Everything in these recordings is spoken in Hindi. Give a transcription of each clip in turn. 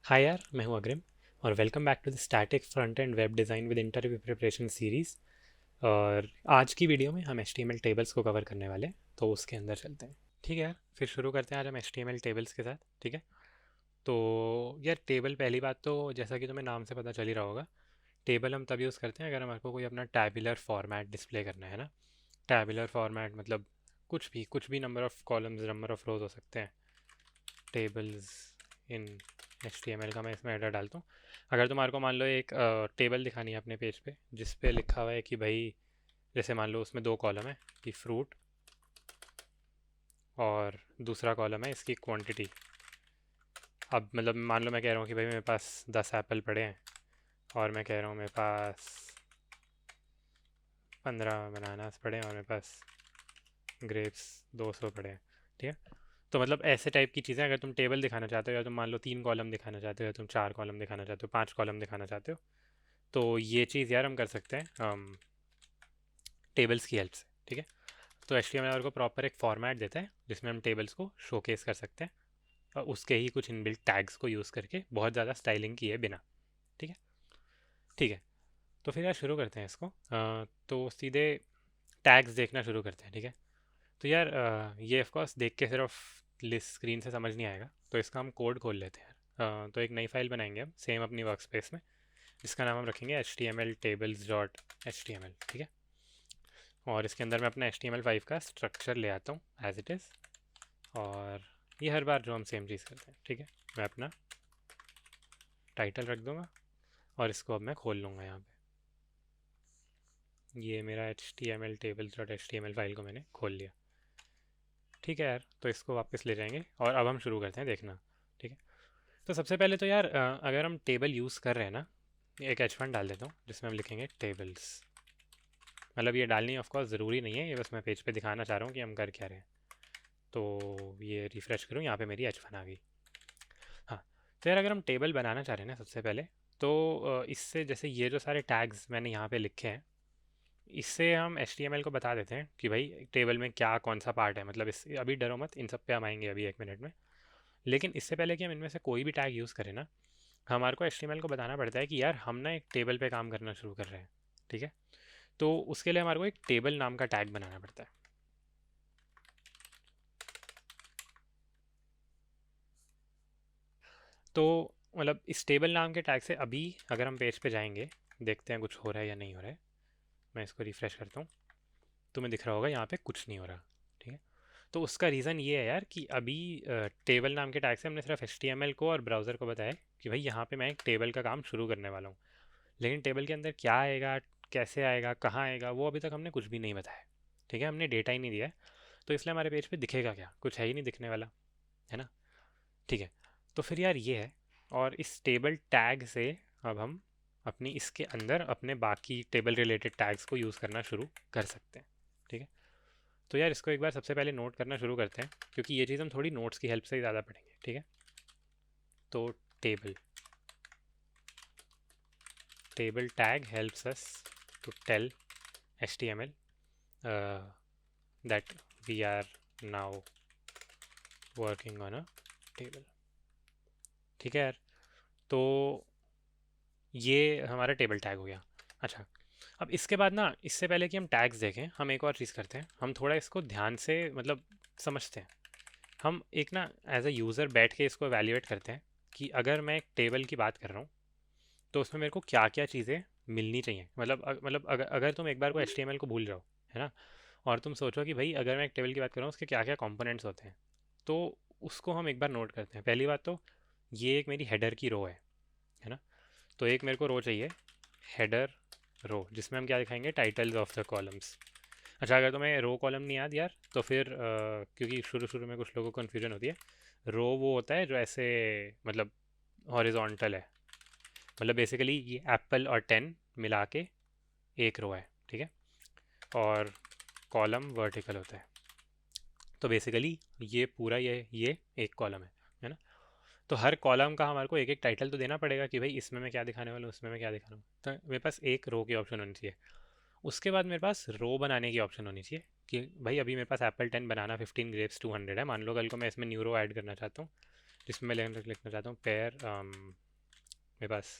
हाय यार, मैं हूँ अग्रिम और welcome back to the static front end web design with interview preparation series. और आज की वीडियो में हम HTML टेबल्स को कवर करने वाले हैं, तो उसके अंदर चलते हैं। ठीक है यार, फिर शुरू करते हैं आज हम HTML टेबल्स के साथ। ठीक है, तो यार टेबल, पहली बात तो जैसा कि तुम्हें नाम से पता चल ही रहा होगा, टेबल हम तब यूज़ करते हैं अगर हमारे को कोई अपना टैबुलर फॉर्मेट डिस्प्ले करना है ना। टैबुलर फॉर्मेट मतलब कुछ भी number of columns, number of rows हो सकते हैं। टेबल्स इन HTML का मैं इसमें हेडर डालता हूँ। अगर तुम्हारे को मान लो एक टेबल दिखानी है अपने पेज पे जिस पे लिखा हुआ है कि भाई, जैसे मान लो उसमें दो कॉलम है कि फ्रूट, और दूसरा कॉलम है इसकी क्वांटिटी। अब मतलब मान लो मैं कह रहा हूँ कि भाई मेरे पास 10 एप्पल पड़े हैं और मैं कह रहा हूँ मेरे पास 15 बनानास पड़े हैं और मेरे पास ग्रेप्स 200 पड़े हैं। ठीक है, तो मतलब ऐसे टाइप की चीज़ें अगर तुम टेबल दिखाना चाहते हो, या तुम मान लो 3 कॉलम दिखाना चाहते हो, या तुम 4 कॉलम दिखाना चाहते हो, 5 कॉलम दिखाना चाहते हो, तो ये चीज़ यार हम कर सकते हैं टेबल्स की हेल्प से। ठीक है, तो HTML को प्रॉपर एक फॉर्मेट देता है जिसमें हम टेबल्स को शोकेस कर सकते हैं, और उसके ही कुछ इनबिल्ट टैग्स को यूज़ करके बहुत ज़्यादा स्टाइलिंग किए बिना। ठीक है, ठीक है, तो फिर यार शुरू करते हैं इसको। तो सीधे टैग्स देखना शुरू करते हैं। ठीक है, तो यार ये ऑफकोर्स देख के सिर्फ लिस्ट स्क्रीन से समझ नहीं आएगा, तो इसका हम कोड खोल लेते हैं। तो एक नई फाइल बनाएंगे हम सेम अपनी वर्क स्पेस में, जिसका नाम हम रखेंगे HTML tables.html। ठीक है, और इसके अंदर मैं अपना HTML5 का स्ट्रक्चर ले आता हूँ एज इट इज़, और ये हर बार जो हम सेम चीज़ करते हैं। ठीक है, मैं अपना टाइटल रख दूँगा और इसको अब मैं खोल लूँगा यहाँ पे। ये मेरा HTML tables.html फाइल को मैंने खोल लिया। ठीक है यार, तो इसको वापस ले जाएंगे और अब हम शुरू करते हैं देखना। ठीक है, तो सबसे पहले तो यार अगर हम टेबल यूज़ कर रहे हैं ना, एक H1 डाल देता हूँ जिसमें हम लिखेंगे टेबल्स। मतलब ये डालनी ऑफ कोर्स ज़रूरी नहीं है, ये बस मैं पेज पे दिखाना चाह रहा हूँ कि हम कर क्या रहे हैं। तो ये रिफ़्रेश करूँ, यहाँ पे मेरी H1 आ गई। हाँ, तो यार अगर हम टेबल बनाना चाह रहे हैं ना सबसे पहले, तो इससे जैसे ये जो सारे टैग्स मैंने यहाँ पे लिखे हैं, इससे हम HTML को बता देते हैं कि भाई टेबल में क्या कौन सा पार्ट है। मतलब इस अभी डरो मत, इन सब पे हम आएंगे अभी 1 मिनट में। लेकिन इससे पहले कि हम इनमें से कोई भी टैग यूज़ करें ना, हमारे को HTML को बताना पड़ता है कि यार हम ना एक टेबल पे काम करना शुरू कर रहे हैं। ठीक है, तो उसके लिए हमारे को एक टेबल नाम का टैग बनाना पड़ता है। तो मतलब इस टेबल नाम के टैग से अभी अगर हम पेज पे जाएंगे, देखते हैं कुछ हो रहा है या नहीं हो रहा है। मैं इसको रिफ़्रेश करता हूँ, तुम्हें दिख रहा होगा यहाँ पे कुछ नहीं हो रहा। ठीक है, तो उसका रीज़न ये है यार कि अभी टेबल नाम के टैग से हमने सिर्फ HTML को और ब्राउज़र को बताया कि भाई यहाँ पे मैं एक टेबल का काम शुरू करने वाला हूँ। लेकिन टेबल के अंदर क्या आएगा, कैसे आएगा, कहाँ आएगा, वो अभी तक हमने कुछ भी नहीं बताया। ठीक है, हमने डेटा ही नहीं दिया है, तो इसलिए हमारे पेज पे दिखेगा क्या, कुछ है ही नहीं दिखने वाला, है ना। ठीक है, तो फिर यार ये है, और इस टेबल टैग से अब हम अपनी इसके अंदर अपने बाकी टेबल रिलेटेड टैग्स को यूज़ करना शुरू कर सकते हैं। ठीक है, तो यार इसको एक बार सबसे पहले नोट करना शुरू करते हैं, क्योंकि ये चीज़ हम थोड़ी नोट्स की हेल्प से ही ज़्यादा पढ़ेंगे। ठीक है, तो table table tag helps us to tell HTML that we are now working on a table। ठीक है यार, तो ये हमारा टेबल टैग हो गया। अच्छा, अब इसके बाद ना, इससे पहले कि हम टैग्स देखें, हम एक और चीज़ करते हैं, हम थोड़ा इसको ध्यान से मतलब समझते हैं। हम एक ना एज अ यूज़र बैठ के इसको एवेल्यूएट करते हैं कि अगर मैं एक टेबल की बात कर रहा हूँ, तो उसमें मेरे को क्या क्या चीज़ें मिलनी चाहिए। मतलब अगर तुम एक बार को HTML को भूल जाओ, है ना, और तुम सोचो कि भाई अगर मैं एक टेबल की बात कर रहा हूँ उसके क्या क्या कंपोनेंट्स होते हैं, तो उसको हम एक बार नोट करते हैं। पहली बात तो ये एक मेरी हेडर की रो है ना, तो एक मेरे को रो चाहिए, हेडर रो, जिसमें हम क्या दिखाएंगे, टाइटल्स ऑफ द कॉलम्स। अच्छा, अगर तुम्हें रो कॉलम नहीं याद यार, तो फिर क्योंकि शुरू शुरू में कुछ लोगों को कन्फ्यूजन होती है, रो वो होता है जो ऐसे मतलब हॉरिजॉन्टल है। मतलब बेसिकली ये एप्पल और 10 मिला के एक रो है। ठीक है, और कॉलम वर्टिकल होता है। तो बेसिकली ये पूरा ये एक कॉलम है ना। तो हर कॉलम का हमारे को एक एक टाइटल तो देना पड़ेगा कि भाई इसमें मैं क्या दिखाने वाला हूँ, उसमें मैं क्या दिखाना हूँ। तो मेरे पास एक रो की ऑप्शन होनी चाहिए। उसके बाद मेरे पास रो बनाने की ऑप्शन होनी चाहिए कि भाई अभी मेरे पास एप्पल 10 बनाना 15 ग्रेप्स 200 है, मान लो कल को मैं इसमें न्यू रो ऐड करना चाहता हूँ। जिसमें मैं लिखना चाहता हूँ पेयर, मेरे पास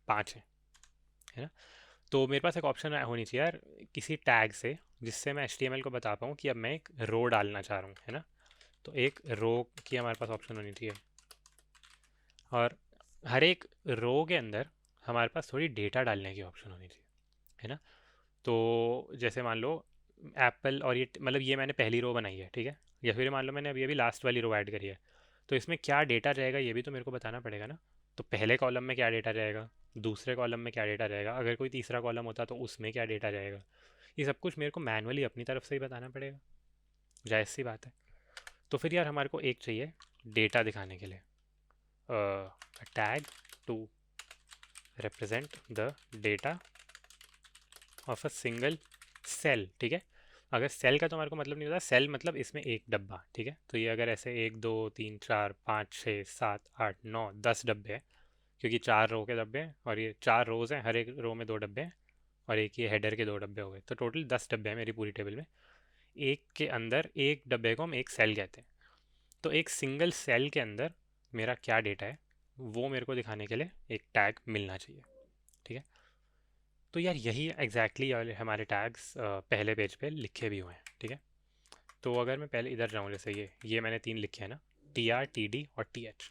5 है ना। तो मेरे पास एक ऑप्शन होनी चाहिए यार किसी टैग से, जिससे मैं HTML को बता पाऊँ कि अब मैं एक रो डालना चाह रहा हूँ, है ना। तो एक रो की हमारे पास ऑप्शन होनी चाहिए, और हर एक रो के अंदर हमारे पास थोड़ी डेटा डालने की ऑप्शन होनी चाहिए, है ना। तो जैसे मान लो एप्पल, और ये मतलब ये मैंने पहली रो बनाई है, ठीक है। या फिर मान लो मैंने अभी अभी लास्ट वाली रो ऐड करी है, तो इसमें क्या डेटा रहेगा ये भी तो मेरे को बताना पड़ेगा ना। तो पहले कॉलम में क्या डेटा रहेगा, दूसरे कॉलम में क्या डेटा रहेगा, अगर कोई तीसरा कॉलम होता तो उसमें क्या डेटा रहेगा, ये सब कुछ मेरे को मैनुअली अपनी तरफ से ही बताना पड़ेगा, जायज़ सी बात है। तो फिर यार हमारे को एक चाहिए डेटा दिखाने के लिए, tag to represent the data of a single cell, ठीक है। अगर सेल का तो हमारे को मतलब नहीं होता, सेल मतलब इसमें एक डब्बा, ठीक है। तो ये अगर ऐसे 1 2 3 4 5 6 7 8 9 10 डब्बे हैं, क्योंकि 4 रो के डब्बे हैं और ये 4 रोज़ हैं, हर एक रो में 2 डब्बे हैं, और एक ये हेडर के 2 डब्बे हो गए, तो टोटल 10 डब्बे हैं मेरी पूरी टेबल में। एक के अंदर एक डब्बे को हम एक सेल कहते हैं। तो एक सिंगल सेल के अंदर मेरा क्या डेटा है वो मेरे को दिखाने के लिए एक टैग मिलना चाहिए, ठीक है। तो यार यही एग्जैक्टली हमारे टैग्स पहले पेज पे लिखे भी हुए हैं, ठीक है। तो अगर मैं पहले इधर जाऊँ, जैसे ये मैंने 3 लिखे हैं ना, TR TD और TH।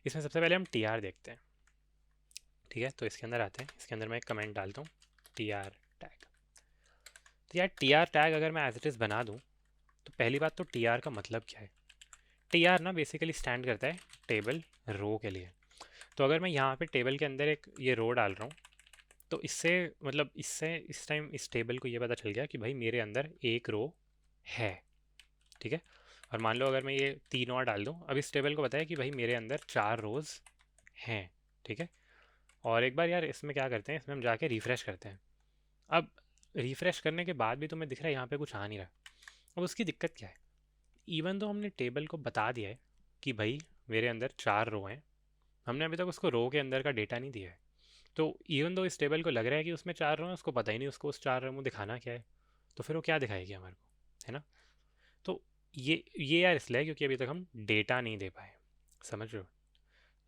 इसमें सबसे पहले हम TR देखते हैं, ठीक है। तो इसके अंदर आते हैं, इसके अंदर मैं एक कमेंट डालता हूँ TR टैग। तो यार TR टैग अगर मैं एज इट इज़ बना दूँ, तो पहली बात तो TR का मतलब क्या है। TR ना बेसिकली स्टैंड करता है टेबल रो के लिए। तो अगर मैं यहाँ पे टेबल के अंदर एक ये रो डाल रहा हूँ, तो इससे मतलब इससे इस टाइम इस टेबल को ये पता चल गया कि भाई मेरे अंदर एक रो है, ठीक है। और मान लो अगर मैं ये 3 और डाल दूँ, अब इस टेबल को पता है कि भाई मेरे अंदर 4 रोज़ हैं, ठीक है। और एक बार यार इसमें क्या करते हैं, इसमें हम जाके रिफ़्रेश करते हैं। अब रिफ़्रेश करने के बाद भी तुम्हें दिख रहा है यहाँ पे कुछ आ नहीं रहा। अब उसकी दिक्कत क्या है, इवन तो हमने टेबल को बता दिया है कि भाई मेरे अंदर 4 रो हैं, हमने अभी तक उसको रो के अंदर का डेटा नहीं दिया है। तो इवन दो इस टेबल को लग रहा है कि उसमें 4 रो हैं, उसको पता ही नहीं उसको उस 4 रो में दिखाना क्या है, तो फिर वो क्या दिखाएगी हमारे को, है ना। तो ये यार इसलिए है क्योंकि अभी तक हम डेटा नहीं दे पाए, समझ रहे हो।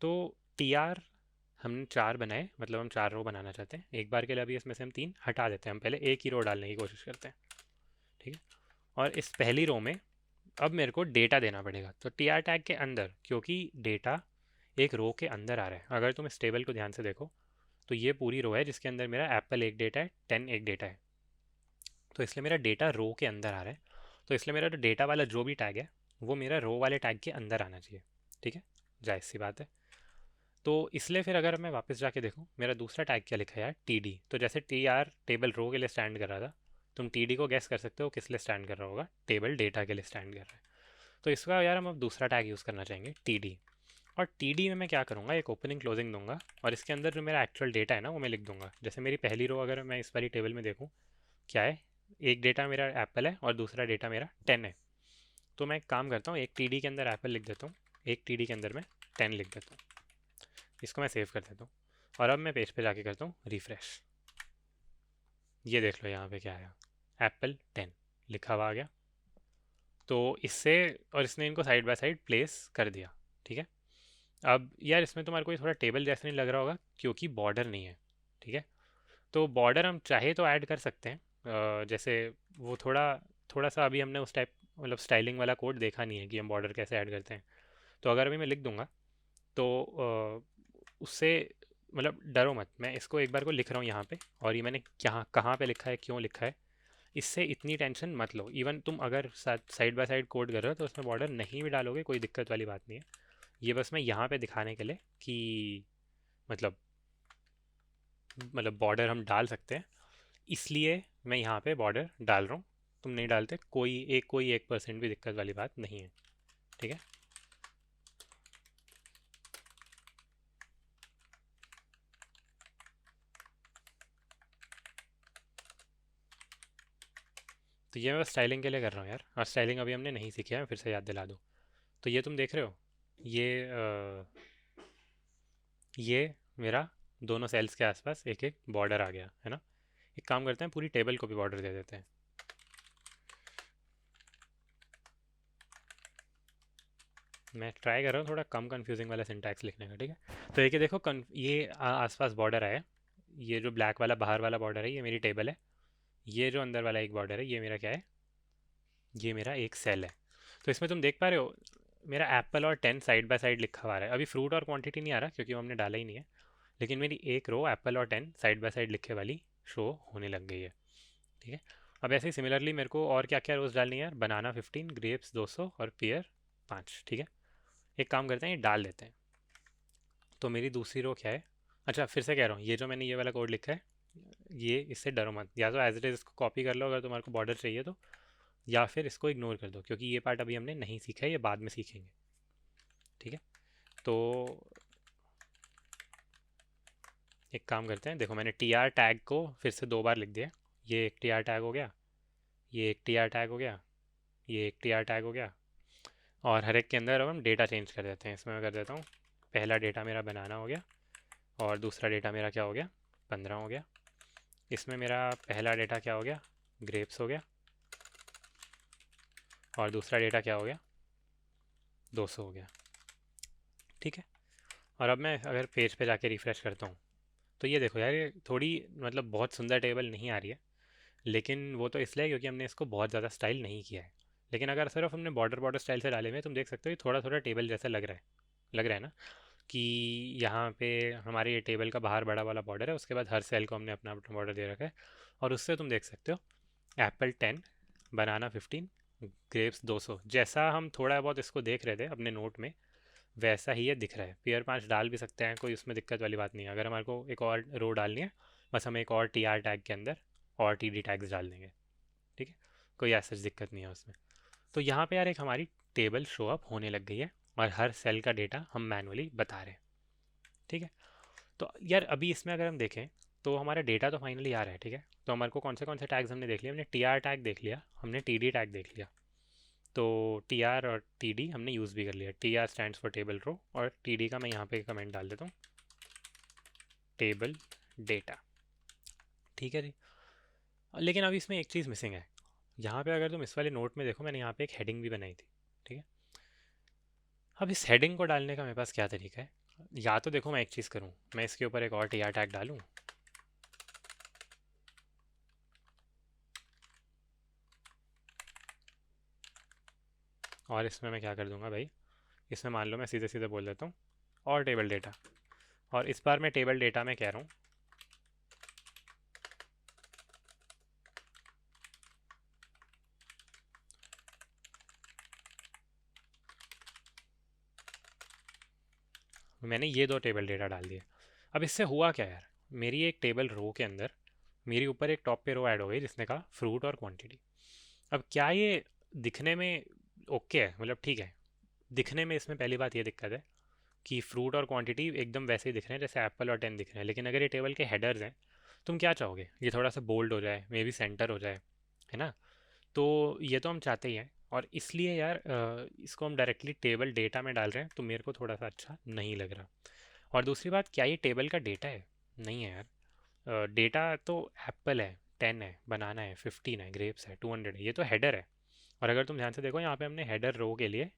तो TR हमने 4 बनाए, मतलब हम 4 रो बनाना चाहते हैं एक बार के लिए। अभी इसमें से हम 3 हटा देते हैं, हम पहले एक ही रो डालने की कोशिश करते हैं, ठीक है। और इस पहली रो में अब मेरे को डेटा देना पड़ेगा, तो TR टैग के अंदर, क्योंकि डेटा एक रो के अंदर आ रहा है। अगर तुम इस टेबल को ध्यान से देखो, तो ये पूरी रो है जिसके अंदर मेरा एप्पल एक डेटा है, 10 एक डेटा है। तो इसलिए मेरा डेटा रो के अंदर आ रहा है, तो इसलिए मेरा जो डेटा वाला जो भी टैग है वो मेरा रो वाले टैग के अंदर आना चाहिए, ठीक है। जायज़ सी बात है। तो इसलिए फिर अगर मैं वापस जाके देखूँ मेरा दूसरा टैग क्या लिखा है यार, TD। तो जैसे TR टेबल रो के लिए स्टैंड कर रहा था, तुम TD को गैस कर सकते हो किस लिए स्टैंड कर रहा होगा, टेबल डेटा के लिए स्टैंड कर रहा है। तो इसका यार हम अब दूसरा टैग यूज़ करना चाहेंगे TD। और TD में मैं क्या करूँगा, एक ओपनिंग क्लोजिंग दूंगा, और इसके अंदर जो मेरा एक्चुअल डेटा है ना वो मैं लिख दूंगा। जैसे मेरी पहली रो अगर मैं इस वाली टेबल में देखूँ क्या है, एक डेटा मेरा एप्पल है और दूसरा डेटा मेरा 10 है। तो मैं एक काम करता हूँ, एक TD के अंदर एप्पल लिख देता हूँ, एक TD के अंदर मैं 10 लिख देता हूँ। इसको मैं सेव कर देता हूँ, और अब मैं पेज पे जाके करता हूँ रिफ़्रेश। ये देख लो यहाँ पे क्या आया, एप्पल 10 लिखा हुआ आ गया। तो इससे, और इसने इनको साइड बाय साइड प्लेस कर दिया, ठीक है। अब यार इसमें तुम्हारे को थोड़ा टेबल जैसा नहीं लग रहा होगा क्योंकि बॉर्डर नहीं है, ठीक है। तो बॉर्डर हम चाहे तो ऐड कर सकते हैं, जैसे वो थोड़ा थोड़ा सा अभी हमने उस टाइप मतलब स्टाइलिंग वाला कोड देखा नहीं है कि हम बॉर्डर कैसे ऐड करते हैं। तो अगर अभी मैं लिख दूंगा तो उससे मतलब डरो मत, मैं इसको एक बार को लिख रहा हूँ यहाँ पे, और ये मैंने कहाँ कहाँ पे लिखा है, क्यों लिखा है, इससे इतनी टेंशन मत लो। इवन तुम अगर साइड बाय साइड कोड कर रहे हो तो उसमें बॉर्डर नहीं भी डालोगे कोई दिक्कत वाली बात नहीं है। ये बस मैं यहाँ पे दिखाने के लिए कि मतलब बॉर्डर हम डाल सकते हैं, इसलिए मैं यहाँ पे बॉर्डर डाल रहा हूँ। तुम नहीं डालते कोई 1% भी दिक्कत वाली बात नहीं है, ठीक है। तो ये मैं बस स्टाइलिंग के लिए कर रहा हूँ यार, और स्टाइलिंग अभी हमने नहीं सीखी है, फिर से याद दिला दूँ। तो ये तुम देख रहे हो, ये ये मेरा दोनों सेल्स के आसपास एक एक बॉर्डर आ गया है ना। एक काम करते हैं, पूरी टेबल को भी बॉर्डर दे देते हैं। मैं ट्राई कर रहा हूँ थोड़ा कम कंफ्यूजिंग वाला सिंटैक्स लिखने का, ठीक है। तो ये कि देखो ये आसपास बॉर्डर है, ये जो ब्लैक वाला बाहर वाला बॉर्डर है ये मेरी टेबल है, ये जो अंदर वाला एक बॉर्डर है ये मेरा क्या है, ये मेरा एक सेल है। तो इसमें तुम देख पा रहे हो मेरा एप्पल और 10 साइड बाय साइड लिखा हुआ है। अभी फ्रूट और क्वांटिटी नहीं आ रहा क्योंकि वो हमने डाला ही नहीं है, लेकिन मेरी एक रो एप्पल और 10 साइड बाय साइड लिखे वाली शो होने लग गई है, ठीक है। अब ऐसे ही सिमिलरली मेरे को और क्या क्या रोज़ डालनी है यार, बनाना 15, ग्रेप्स 200 और पियर 5, ठीक है। एक काम करते हैं ये डाल देते हैं। तो मेरी दूसरी रो क्या है, अच्छा फिर से कह रहा हूँ ये जो मैंने ये वाला कोड लिखा है ये इससे डरो मत, या तो एज इट इज़ इसको कॉपी कर लो अगर तुम्हारे को बॉर्डर चाहिए तो, या फिर इसको इग्नोर कर दो क्योंकि ये पार्ट अभी हमने नहीं सीखा है, ये बाद में सीखेंगे, ठीक है। तो एक काम करते हैं, देखो मैंने टी आर टैग को फिर से 2 बार लिख दिया, ये एक टी आर टैग हो गया, ये एक टी आर टैग हो गया, ये एक टी आर टैग हो गया, और हर एक के अंदर अब हम डेटा चेंज कर देते हैं। इसमें मैं कर देता हूँ पहला डेटा मेरा बनाना हो गया, और दूसरा डेटा मेरा क्या हो गया, 15 हो गया। इसमें मेरा पहला डेटा क्या हो गया, ग्रेप्स हो गया, और दूसरा डेटा क्या हो गया, 200 हो गया, ठीक है। और अब मैं अगर पेज पे जाके रिफ़्रेश करता हूँ तो ये देखो यार ये थोड़ी मतलब बहुत सुंदर टेबल नहीं आ रही है, लेकिन वो तो इसलिए क्योंकि हमने इसको बहुत ज़्यादा स्टाइल नहीं किया है। लेकिन अगर सिर्फ हमने बॉर्डर बॉर्डर स्टाइल से डाले हुए हैं तुम देख सकते हो ये थोड़ा थोड़ा टेबल जैसा लग रहा है, लग रहा है ना, कि यहाँ पे हमारे ये टेबल का बाहर बड़ा वाला बॉर्डर है, उसके बाद हर सेल को हमने अपना अपना बॉर्डर दे रखा है, और उससे तुम देख सकते हो एप्पल 10, बनाना 15, ग्रेप्स 200, जैसा हम थोड़ा बहुत इसको देख रहे थे अपने नोट में वैसा ही ये दिख रहा है। पेयर 5 डाल भी सकते हैं, कोई उसमें दिक्कत वाली बात नहीं है। अगर हमारे को एक और रो डालनी है बस हम एक और टी आर टैग के अंदर और टी डी टैग्स डाल देंगे, ठीक है, कोई ऐसा दिक्कत नहीं है उसमें। तो यहाँ पे यार एक हमारी टेबल शो अप होने लग गई है और हर सेल का डेटा हम मैनुअली बता रहे हैं, ठीक है। तो यार अभी इसमें अगर हम देखें तो हमारा डेटा तो फाइनली आ रहा है, ठीक है। तो हमारे को कौन से टैग्स हमने देख लिया, हमने टी आर टैग देख लिया, हमने टी डी टैग देख लिया। तो टी आर और टी डी हमने यूज़ भी कर लिया, T R stand for table row, और टी डी का मैं यहाँ पे कमेंट डाल देता हूँ टेबल डेटा, ठीक है जी। लेकिन अभी इसमें एक चीज़ मिसिंग है, यहाँ पे अगर तुम इस वाले नोट में देखो मैंने यहाँ पे एक हेडिंग भी बनाई थी, ठीक है। अब इस हेडिंग को डालने का मेरे पास क्या तरीका है, या तो देखो मैं एक चीज़ करूँ, मैं इसके ऊपर एक और टी आर टैग डालूँ, और इसमें मैं क्या कर दूंगा भाई, इसमें मान लो मैं सीधे सीधे बोल देता हूँ और टेबल डेटा, और इस बार मैं टेबल डेटा में कह रहा हूँ मैंने ये 2 टेबल डेटा डाल दिए। अब इससे हुआ क्या यार, मेरी एक टेबल रो के अंदर मेरे ऊपर एक टॉप पे रो ऐड हो गई जिसने कहा फ्रूट और क्वांटिटी। अब क्या ये दिखने में ओके है, मतलब ठीक है, दिखने में इसमें पहली बात ये दिक्कत है कि फ्रूट और क्वांटिटी एकदम वैसे ही दिख रहे हैं जैसे एप्पल और 10 दिख रहे हैं, लेकिन अगर ये टेबल के हेडर्स हैं तुम क्या चाहोगे, ये थोड़ा सा बोल्ड हो जाए, मे बी सेंटर हो जाए, है ना। तो ये तो हम चाहते ही हैं, और इसलिए यार इसको हम डायरेक्टली टेबल डेटा में डाल रहे हैं तो मेरे को थोड़ा सा अच्छा नहीं लग रहा। और दूसरी बात, क्या ये टेबल का डेटा है, नहीं है यार। डेटा तो एप्पल है, 10 है, बनाना है, 15 है, ग्रेप्स है, 200 है, ये तो हेडर है। और अगर तुम ध्यान से देखो यहाँ पे हमने हेडर रो के लिए,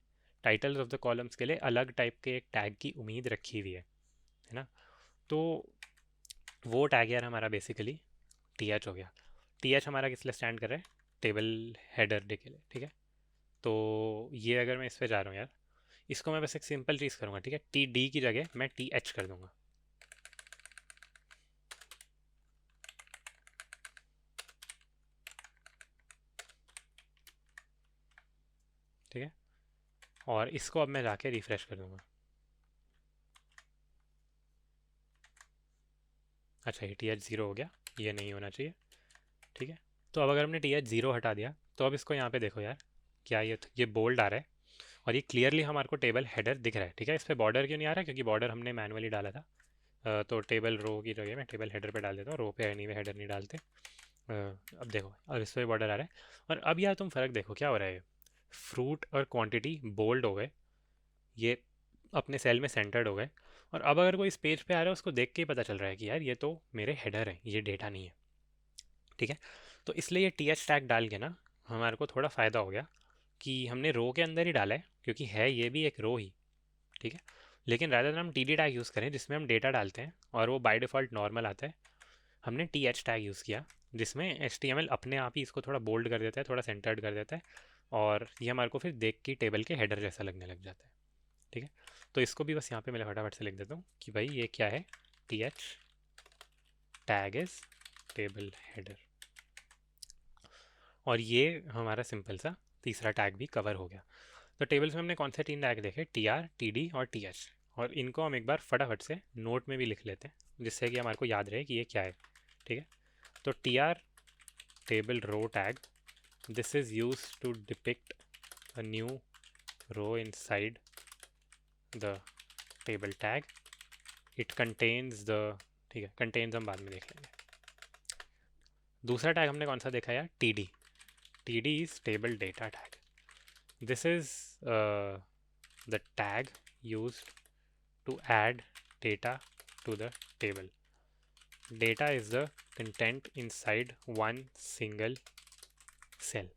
टाइटल्स ऑफ द कॉलम्स के लिए अलग टाइप के एक टैग की उम्मीद रखी हुई है ना। तो वो टैग यार हमारा बेसिकली टी एच हो गया। टी एच हमारा किस लिए स्टैंड कर रहा है, टेबल हेडर डे के लिए, ठीक है। तो ये अगर मैं इस पर जा रहा हूँ यार, इसको मैं बस एक सिंपल चीज़ करूँगा, ठीक है, टी डी की जगह मैं टी एच कर दूँगा, ठीक है। और इसको अब मैं जाके रिफ़्रेश कर दूँगा। अच्छा ये टी एच ज़ीरो हो गया, ये नहीं होना चाहिए, ठीक है। तो अब अगर हमने टी एच ज़ीरो हटा दिया तो अब इसको यहाँ पे देखो यार, क्या ये बोल्ड आ रहा है, और ये क्लियरली हमारे को टेबल हेडर दिख रहा है, ठीक है। इस पर बॉर्डर क्यों नहीं आ रहा है, क्योंकि बॉर्डर हमने मैनुअली डाला था। तो टेबल रो की जगह मैं टेबल हेडर पे डाल देता हूँ, रो पे एनी वे हेडर नहीं डालते। अब देखो अब इस पर बॉर्डर आ रहा है, और अब यार तुम फ़र्क देखो क्या हो रहा है, फ्रूट और क्वांटिटी बोल्ड हो गए, ये अपने सेल में सेंटर्ड हो गए। और अब अगर कोई इस पेज पे आ रहा है उसको देख के ही पता चल रहा है कि यार ये तो मेरे हेडर हैं, ये डेटा नहीं है, ठीक है। तो इसलिए ये टी एच टैग डाल के ना हमारे को थोड़ा फ़ायदा हो गया कि हमने रो के अंदर ही डाला है, क्योंकि है ये भी एक रो ही, ठीक है। लेकिन रादर देन हम टी डी टैग यूज़ करें जिसमें हम डेटा डालते हैं और वो बाय डिफ़ॉल्ट नॉर्मल आता है, हमने टी एच टैग यूज़ किया जिसमें एच टी एम एल अपने आप ही इसको थोड़ा बोल्ड कर देता है, थोड़ा सेंटर्ड कर देता है, और ये हमारे को फिर देख के टेबल के हेडर जैसा लगने लग जाता है, ठीक है। तो इसको भी बस यहाँ पे मैं फटाफट से लिख देता हूँ कि भाई ये क्या है, T H tag is table header, और ये हमारा सिंपल सा तीसरा टैग भी कवर हो गया। तो टेबल्स में हमने कौन से 3 टैग देखे, टी आर, टी डी और टी एच, और इनको हम एक बार फटाफट से नोट में भी लिख लेते हैं जिससे कि हमारे को याद रहे कि ये क्या है, ठीक है। तो T R table row tag, this is use to depict a new row inside the table tag, it contains the, ठीक है, कंटेन्स हम बाद में देख लेंगे। दूसरा टैग हमने कौन सा देखा यार, T D, T D is table data tag, this is the tag used to add data to the table. Data is the content inside one single cell,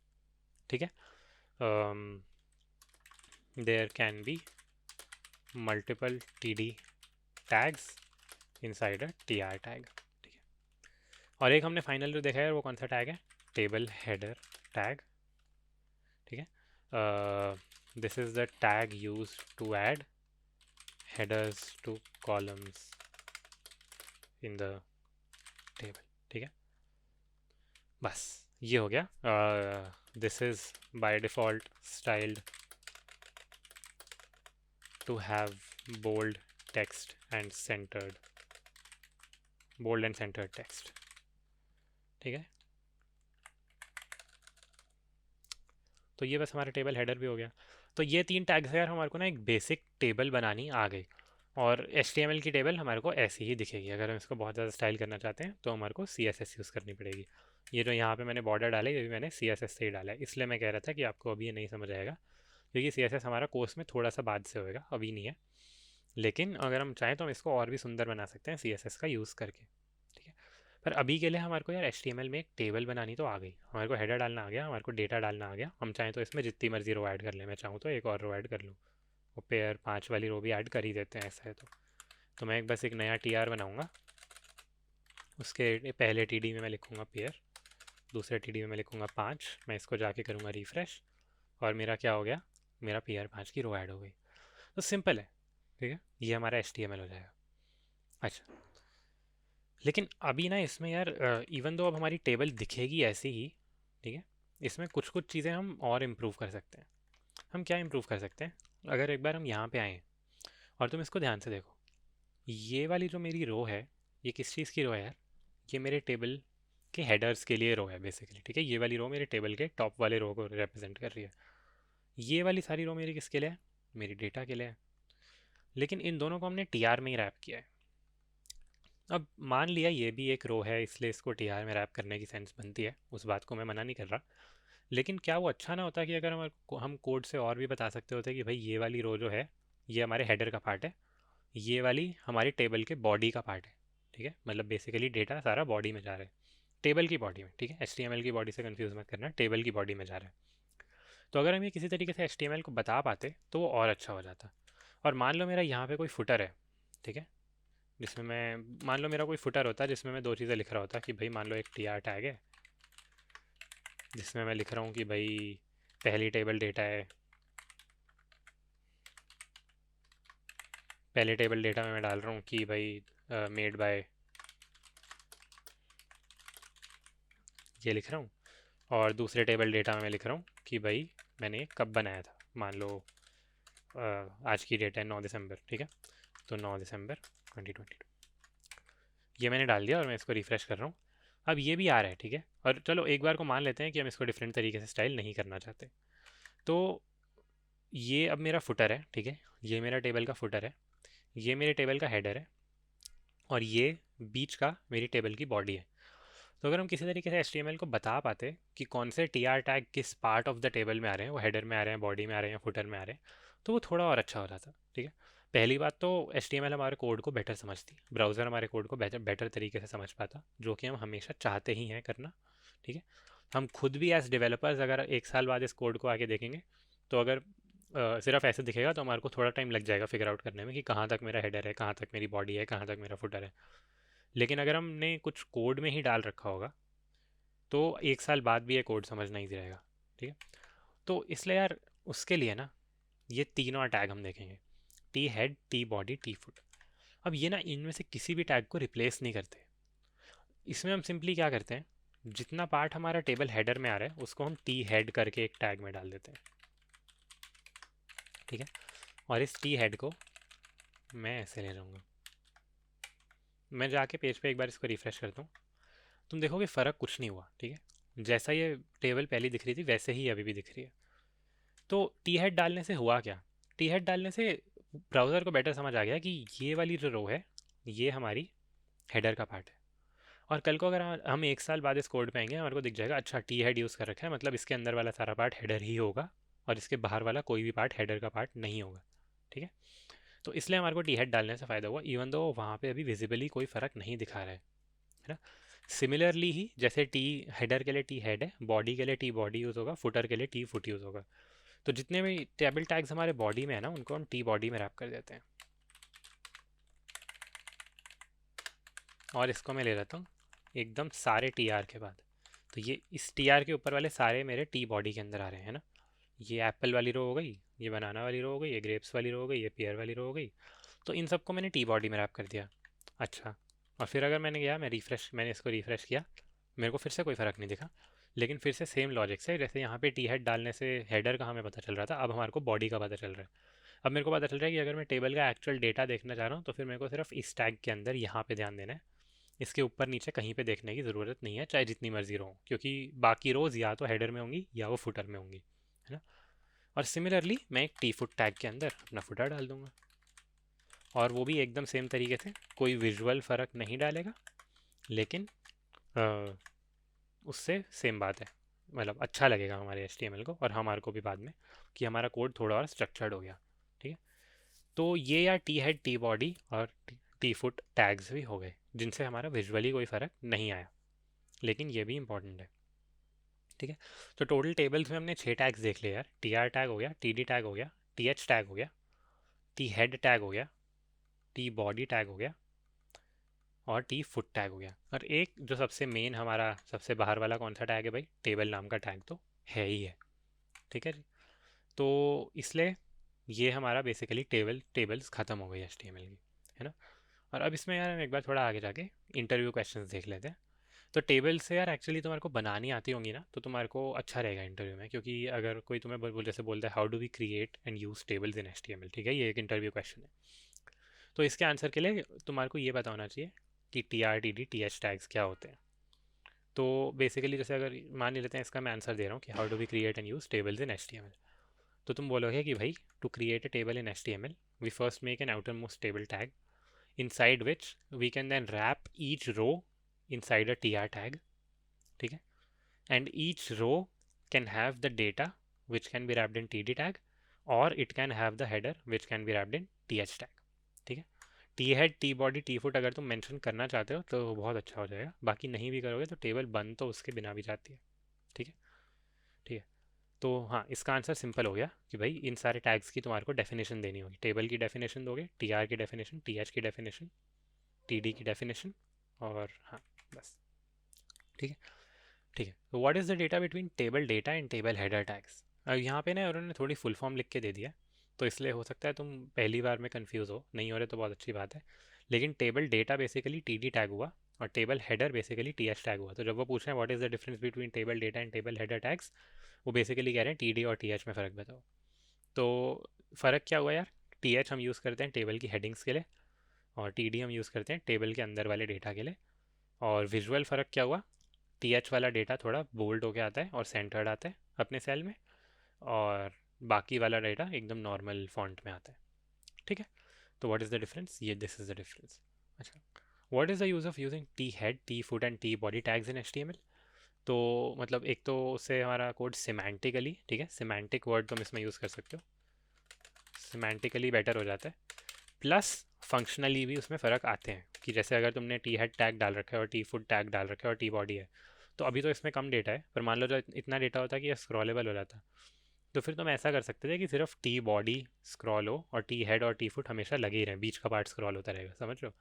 ठीक है। There can be multiple td tags inside a tr tag, ठीक है। और एक हमने फाइनल जो देखा है वो कौन सा टैग है, टेबल हेडर टैग, ठीक है। This is the tag used to add headers to columns in the table, ठीक है। बस ये हो गया। This is by default styled to have bold text and centered, bold and centered text, ठीक है। तो ये बस हमारा टेबल हेडर भी हो गया। तो ये 3 टैग्स यार हमारे को ना एक बेसिक टेबल बनानी आ गई, और HTML की टेबल हमारे को ऐसी ही दिखेगी। अगर हम इसको बहुत ज़्यादा स्टाइल करना चाहते हैं तो हमारे को CSS यूज़ करनी पड़ेगी। ये जो यहाँ पे मैंने बॉर्डर डाला है ये भी मैंने CSS से ही डाला है, इसलिए मैं कह रहा था कि आपको अभी ये नहीं समझ आएगा, क्योंकि CSS हमारा कोर्स में थोड़ा सा बाद से होएगा, अभी नहीं है। लेकिन अगर हम चाहें तो हम इसको और भी सुंदर बना सकते हैं CSS का यूज़ करके, ठीक है। पर अभी के लिए हमारे को यार HTML में एक टेबल बनानी तो आ गई, हमारे को हेडर डालना आ गया, हमारे को डेटा डालना आ गया, हम चाहें तो इसमें जितनी मर्जी रो ऐड कर लें, मैं चाहूँ तो एक और रो ऐड कर लूँ, वो पेयर 5 वाली रो भी ऐड कर ही देते हैं, ऐसा है तो मैं बस एक नया TR बनाऊँगा, उसके पहले TD में मैं लिखूँगा पेयर, दूसरे TD में मैं लिखूँगा 5, मैं इसको जाके करूँगा रिफ़्रेश, और मेरा क्या हो गया, मेरा पेयर 5 की रो ऐड हो गई। तो सिंपल है, ठीक है, ये हमारा HTML हो जाएगा। अच्छा, लेकिन अभी ना इसमें यार इवन दो अब हमारी टेबल दिखेगी ऐसी ही, ठीक है, इसमें कुछ कुछ चीज़ें हम और इम्प्रूव कर सकते हैं। हम क्या इम्प्रूव कर सकते हैं, अगर एक बार हम यहाँ पे आएँ और तुम इसको ध्यान से देखो, ये वाली जो मेरी रो है ये किस चीज़ की रो है यार, ये मेरे टेबल के हेडर्स के लिए रो है बेसिकली, ठीक है। ये वाली रो मेरे टेबल के टॉप वाले रो को रिप्रेजेंट कर रही है, ये वाली सारी रो मेरी किसके लिए है, मेरी डेटा के लिए है। लेकिन इन दोनों को हमने TR में ही रैप किया है। अब मान लिया ये भी एक रो है इसलिए इसको TR में रैप करने की सेंस बनती है, उस बात को मैं मना नहीं कर रहा, लेकिन क्या वो अच्छा ना होता कि अगर हम कोड से और भी बता सकते होते कि भाई ये वाली रो जो है ये हमारे हेडर का पार्ट है, ये वाली हमारी टेबल के बॉडी का पार्ट है, ठीक है। मतलब बेसिकली डेटा सारा बॉडी में जा रहा है, टेबल की बॉडी में, ठीक है। HTML की बॉडी से कंफ्यूज मत करना, टेबल की बॉडी में जा रहा है। तो अगर हम ये किसी तरीके से HTML को बता पाते तो वो और अच्छा हो जाता। और मान लो मेरा यहाँ पे कोई फुटर है, ठीक है, जिसमें मैं, मान लो मेरा कोई फुटर होता जिसमें मैं 2 चीज़ें लिख रहा होता कि भाई मान लो एक TR टैग है जिसमें मैं लिख रहा हूँ कि भाई पहली टेबल डेटा है, पहले टेबल डेटा में मैं डाल रहा हूँ कि भाई मेड बाय, ये लिख रहा हूँ, और दूसरे टेबल डेटा में मैं लिख रहा हूँ कि भाई मैंने ये कब बनाया था, मान लो आज की डेट है 9 दिसंबर, ठीक है, तो 9 दिसंबर 2022, ये मैंने डाल दिया और मैं इसको रिफ़्रेश कर रहा हूँ। अब ये भी आ रहा है, ठीक है। और चलो एक बार को मान लेते हैं कि हम इसको डिफरेंट तरीके से स्टाइल नहीं करना चाहते, तो ये अब मेरा फुटर है, ठीक है, ये मेरा टेबल का फुटर है, ये मेरे टेबल का हेडर है, और ये बीच का मेरी टेबल की बॉडी है। तो अगर हम किसी तरीके से HTML को बता पाते कि कौन से TR टैग किस पार्ट ऑफ द टेबल में आ रहे हैं, वो हेडर में आ रहे हैं, बॉडी में आ रहे हैं, फुटर में आ रहे हैं, तो वो थोड़ा और अच्छा हो जाता, ठीक है। पहली बात तो HTML हमारे कोड को बेटर समझती, ब्राउज़र हमारे कोड को बेटर बेटर तरीके से समझ पाता, जो कि हम हमेशा चाहते ही हैं करना, ठीक है। हम खुद भी एज डेवलपर्स अगर 1 साल बाद इस कोड को आके देखेंगे तो अगर सिर्फ ऐसे दिखेगा तो हमारे को थोड़ा टाइम लग जाएगा फिगर आउट करने में कि कहाँ तक मेरा हेडर है, कहाँ तक मेरी बॉडी है, कहाँ तक मेरा फुटर है। लेकिन अगर हमने कुछ कोड में ही डाल रखा होगा तो 1 साल बाद भी ये कोड समझना ईजी रहेगा। ठीक है, तो इसलिए यार उसके लिए ना ये तीनों टैग हम देखेंगे, T head, T body, T foot. अब ये ना इनमें से किसी भी टैग को रिप्लेस नहीं करते। इसमें हम सिंपली क्या करते हैं, जितना पार्ट हमारा टेबल हेडर में आ रहा है उसको हम टी हेड करके एक टैग में डाल देते हैं। ठीक है, और इस टी हेड को मैं ऐसे ले जाऊँगा। मैं जाके पेज पे एक बार इसको रिफ़्रेश करता हूँ, तुम देखोगे फ़र्क कुछ नहीं हुआ। ठीक है, जैसा ये टेबल पहले दिख रही थी वैसे ही अभी भी दिख रही है। तो टी हेड डालने से हुआ क्या, टी हेड डालने से ब्राउज़र को बेटर समझ आ गया कि ये वाली जो रो है ये हमारी हेडर का पार्ट है। और कल को अगर हम 1 साल बाद इस कोड पे आएंगे हमारे को दिख जाएगा अच्छा टी हेड यूज़ कर रखा है, मतलब इसके अंदर वाला सारा पार्ट हेडर ही होगा और इसके बाहर वाला कोई भी पार्ट हेडर का पार्ट नहीं होगा। ठीक है, तो इसलिए हमारे को टी हेड डालने से फ़ायदा हुआ, इवन दो वहाँ पे अभी विजिबली कोई फ़र्क नहीं दिखा रहा है ना। सिमिलरली ही जैसे टी हेडर के लिए टी हेड है, बॉडी के लिए टी बॉडी यूज़ होगा, फुटर के लिए टी फुट यूज़ होगा। तो जितने भी टेबल टैग्स हमारे बॉडी में है ना उनको हम टी बॉडी में रैप कर देते हैं। और इसको मैं ले लेता हूँ एकदम सारे टी आर के बाद, तो ये इस टी आर के ऊपर वाले सारे मेरे टी बॉडी के अंदर आ रहे हैं ना। ये एप्पल वाली रो हो गई, ये बनाना वाली रो हो गई, ये ग्रेप्स वाली रो हो गई, ये पेयर वाली रो हो गई। तो इन सबको मैंने टी बॉडी में रैप कर दिया। अच्छा, और फिर अगर मैंने गया मैंने इसको रिफ़्रेश किया, मेरे को फिर से कोई फ़र्क नहीं दिखा। लेकिन फिर से सेम लॉजिक से, जैसे यहाँ पे टी हेड डालने से हेडर का हमें पता चल रहा था, अब हमारे को बॉडी का पता चल रहा है। अब मेरे को पता चल रहा है कि अगर मैं टेबल का एक्चुअल डेटा देखना चाह रहा हूँ तो फिर मेरे को सिर्फ इस टैग के अंदर यहाँ पे ध्यान देना है, इसके ऊपर नीचे कहीं पे देखने की ज़रूरत नहीं है, चाहे जितनी मर्जी रो, क्योंकि बाकी रोज़ या तो हेडर में होंगी या वो फुटर में होंगी, है ना। और सिमिलरली मैं एक टी फुट टैग के अंदर अपना फुटर डाल दूंगा, और वो भी एकदम सेम तरीके से, कोई विजुअल फ़र्क नहीं डालेगा, लेकिन उससे सेम बात है, मतलब अच्छा लगेगा हमारे HTML को और हमारे को भी बाद में कि हमारा कोड थोड़ा और स्ट्रक्चर्ड हो गया। ठीक है, तो ये या टी हेड, टी बॉडी और टी फुट टैग्स भी हो गए जिनसे हमारा विजुअली कोई फ़र्क नहीं आया, लेकिन ये भी इंपॉर्टेंट है। ठीक है, तो टोटल टेबल्स में हमने 6 टैग्स देख लिए यार, टी आर टैग हो गया, टी डी टैग हो गया, टी एच टैग हो गया, टी हेड टैग हो गया, टी बॉडी टैग हो गया और टी फुट टैग हो गया। और एक जो सबसे मेन हमारा सबसे बाहर वाला कौन सा टैग है भाई, टेबल नाम का टैग तो है ही है। ठीक है जी, तो इसलिए ये हमारा बेसिकली टेबल्स ख़त्म हो गई HTML की, है ना। और अब इसमें यार हम एक बार थोड़ा आगे जाके इंटरव्यू क्वेश्चंस देख लेते हैं। तो टेबल से यार एक्चुअली तुम्हारे को बनानी आती होंगी ना, तो तुम्हारे को अच्छा रहेगा इंटरव्यू में, क्योंकि अगर कोई तुम्हें जैसे बोलता है how do we create and use tables in HTML, ठीक है, ये एक इंटरव्यू क्वेश्चन है। तो इसके आंसर के लिए तुम्हारे को ये पता होना चाहिए कि TRTD TH टैग्स क्या होते हैं। तो बेसिकली जैसे अगर मान लेते हैं इसका मैं आंसर दे रहा हूँ कि how do we create and use tables in HTML, तो तुम बोलोगे कि भाई to create a table in HTML we first make an outermost table tag inside which we can then wrap each row inside a TR tag. ठीक है, and each row can have the data which can be wrapped in TD tag or it can have the header which can be wrapped in TH tag. ठीक है, T head, T body, T foot अगर तुम मेंशन करना चाहते हो तो बहुत अच्छा हो जाएगा, बाकी नहीं भी करोगे तो टेबल बन तो उसके बिना भी जाती है। ठीक है, ठीक है, तो हाँ इसका आंसर सिंपल हो गया कि भाई इन सारे टैग्स की तुम्हारे को डेफिनेशन देनी होगी, टेबल की डेफिनेशन दोगे, टी आर की डेफिनेशन, टी एच की डेफिनेशन, टी डी की डेफिनेशन, और हाँ बस। ठीक है, ठीक है, तो what is the data between table data and table header tags. अब यहाँ पे ना उन्होंने थोड़ी फुल फॉर्म लिख के दे दिया, तो इसलिए हो सकता है तुम पहली बार में कंफ्यूज हो, नहीं हो रहे तो बहुत अच्छी बात है। लेकिन table data basically TD tag हुआ और table header basically TH tag हुआ। तो जब वो पूछ रहे हैं what is the difference between table data and table header tags, वो बेसिकली कह रहे हैं TD और TH में फ़र्क बताओ। तो फ़र्क क्या हुआ यार, TH हम यूज़ करते हैं टेबल की हेडिंग्स के लिए और TD हम यूज़ करते हैं टेबल के अंदर वाले डेटा के लिए। और विजुअल फ़र्क क्या हुआ, TH वाला डेटा थोड़ा बोल्ड होके आता है और सेंटर्ड आता है अपने सेल में, और बाकी वाला डेटा एकदम नॉर्मल फॉन्ट में आता है। ठीक है, तो व्हाट इज़ द डिफरेंस, ये दिस इज़ द डिफरेंस। अच्छा, what is the use of using T head, T foot and T body tags in HTML। तो मतलब एक तो उससे हमारा कोड सिमेंटिकली, ठीक है, सिमेंटिक वर्ड तुम इसमें यूज़ कर सकते हो, सिमेंटिकली बेटर हो जाता है, प्लस फंक्शनली भी उसमें फ़र्क आते हैं कि जैसे अगर तुमने टी हेड टैग डाल रखा है और टी फुट टैग डाल रखा है और टी बॉडी है, तो अभी तो इसमें कम डेटा है, पर मान लो जो इतना डेटा होता कि ये स्क्रॉलेबल हो जाता, तो फिर तुम ऐसा कर सकते थे कि सिर्फ टी बॉडी स्क्रॉल हो और टी हेड और टी फुट हमेशा लगे ही रहें, बीच का पार्ट स्क्रॉल होता रहेगा, समझ लो।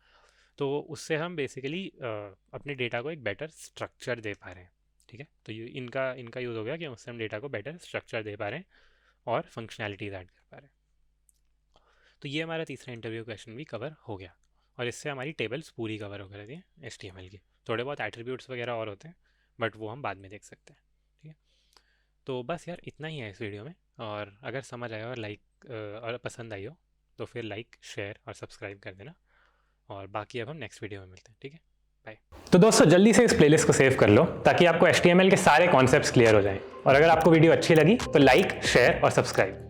तो उससे हम बेसिकली अपने डेटा को एक बेटर स्ट्रक्चर दे पा रहे हैं, ठीक है। तो ये इनका इनका यूज़ हो गया कि उससे हम डेटा को बेटर स्ट्रक्चर दे पा रहे हैं और फंक्शनैलिटीज ऐड कर पा रहे हैं। तो ये हमारा तीसरा इंटरव्यू क्वेश्चन भी कवर हो गया, और इससे हमारी टेबल्स पूरी कवर हो गई है HTML की। थोड़े बहुत एट्रीब्यूट्स वगैरह और होते हैं, बट वो हम बाद में देख सकते हैं, ठीक है। तो बस यार इतना ही है इस वीडियो में, और अगर समझ आया और और पसंद आई हो तो फिर लाइक शेयर और सब्सक्राइब कर देना, और बाकी अब हम नेक्स्ट वीडियो में मिलते हैं, ठीक है। बाय। तो दोस्तों जल्दी से इस प्लेलिस्ट को सेव कर लो ताकि आपको HTML के सारे कॉन्सेप्ट्स क्लियर हो जाएं, और अगर आपको वीडियो अच्छी लगी तो लाइक शेयर और सब्सक्राइब।